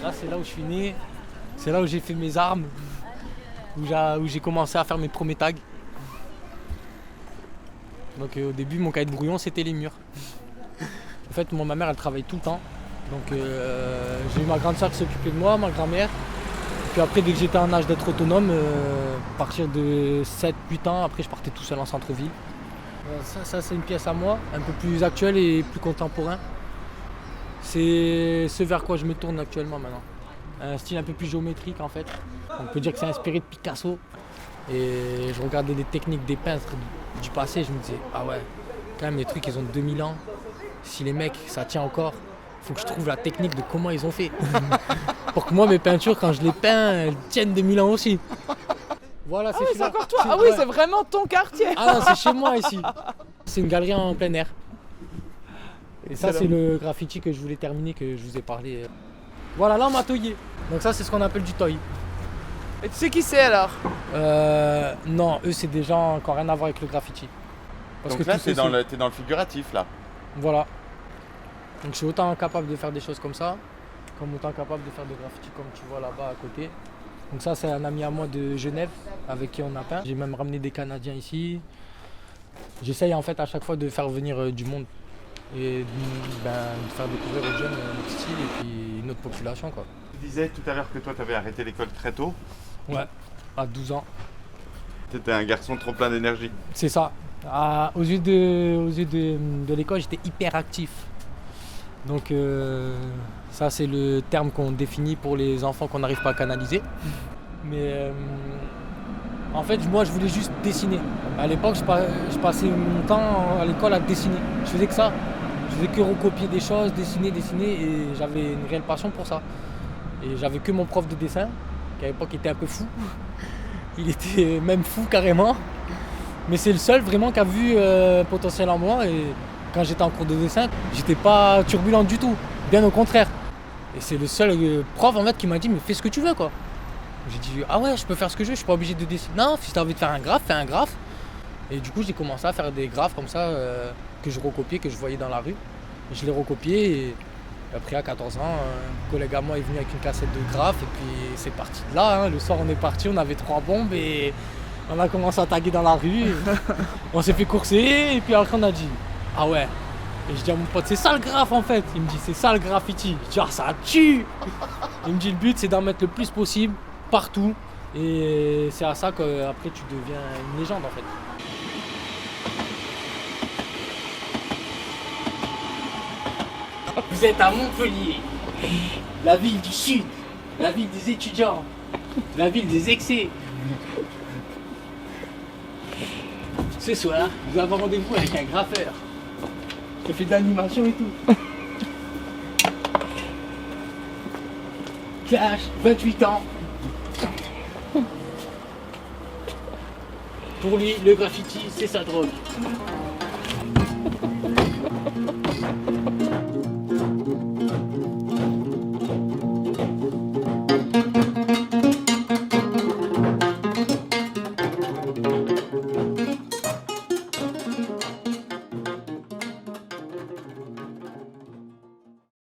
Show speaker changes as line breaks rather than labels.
Là, c'est là où je suis né. C'est là où j'ai fait mes armes. Où j'ai commencé à faire mes premiers tags. Donc au début, mon cahier de brouillon, c'était les murs. En fait, moi, ma mère, elle travaille tout le temps. Donc j'ai eu ma grande soeur qui s'occupait de moi, ma grand-mère. Puis après, dès que j'étais en âge d'être autonome, à partir de 7-8 ans, après, je partais tout seul en centre-ville. Ça, c'est une pièce à moi, un peu plus actuelle et plus contemporain. C'est ce vers quoi je me tourne actuellement maintenant. Un style un peu plus géométrique en fait. On peut dire que c'est inspiré de Picasso. Et je regardais des techniques des peintres du passé, je me disais, ah ouais, quand même les trucs ils ont 2000 ans. Si les mecs ça tient encore, faut que je trouve la technique de comment ils ont fait. Pour que moi mes peintures quand je les peins, elles tiennent 2000 ans aussi. Voilà,
Ah oui, c'est
là.
encore toi. Ah oui,
Ouais.
c'est vraiment ton quartier.
Ah non, c'est chez moi ici. C'est une galerie en plein air. Et ça, c'est le graffiti que je voulais terminer, que je vous ai parlé. Voilà, là on m'a toyé. Donc ça, c'est ce qu'on appelle du toy.
Et tu sais qui c'est alors?
Non, eux, c'est des gens qui n'ont rien à voir avec le graffiti.
Donc là,
tous ceux,
t'es dans le figuratif, là.
Voilà. Donc je suis autant capable de faire des choses comme ça, comme autant capable de faire des graffitis comme tu vois là-bas à côté. Donc ça, c'est un ami à moi de Genève avec qui on a peint. J'ai même ramené des Canadiens ici. J'essaye en fait à chaque fois de faire venir du monde et de faire découvrir aux jeunes notre style et puis notre population, quoi.
Tu disais tout à l'heure que toi, tu avais arrêté l'école très tôt.
Ouais, à 12 ans.
Tu étais un garçon trop plein d'énergie.
C'est ça. Aux yeux de l'école, j'étais hyper actif. Donc ça, c'est le terme qu'on définit pour les enfants qu'on n'arrive pas à canaliser. Mais en fait, moi, je voulais juste dessiner. À l'époque, je passais mon temps à l'école à dessiner. Je faisais que ça. Je faisais que recopier des choses, dessiner, et j'avais une réelle passion pour ça. Et j'avais que mon prof de dessin, qui à l'époque était un peu fou. Il était même fou carrément. Mais c'est le seul vraiment qui a vu potentiel en moi. Et quand j'étais en cours de dessin, j'étais pas turbulent du tout. Bien au contraire. Et c'est le seul prof en fait qui m'a dit mais fais ce que tu veux quoi. J'ai dit ah ouais je peux faire ce que je veux, je suis pas obligé de dessiner. Non, si t'as envie de faire un graphe, fais un graphe. Et du coup j'ai commencé à faire des graphes comme ça que je recopiais, que je voyais dans la rue. Et je les recopiais et après à 14 ans, un collègue à moi est venu avec une cassette de graphes et puis c'est parti de là. Hein. Le soir on est parti, on avait 3 bombes et on a commencé à taguer dans la rue. On s'est fait courser et puis après on a dit ah ouais. Et je dis à mon pote c'est ça le graphe en fait. Il me dit c'est ça le graffiti. Je dis ah ça tue. Il me dit le but c'est d'en mettre le plus possible partout et c'est à ça qu'après tu deviens une légende en fait. Vous êtes à Montpellier, la ville du Sud, la ville des étudiants, la ville des excès. Ce soir, nous avons rendez-vous avec un graffeur. Je fais de l'animation et tout. Clash, 28 ans. Pour lui, le graffiti, c'est sa drogue.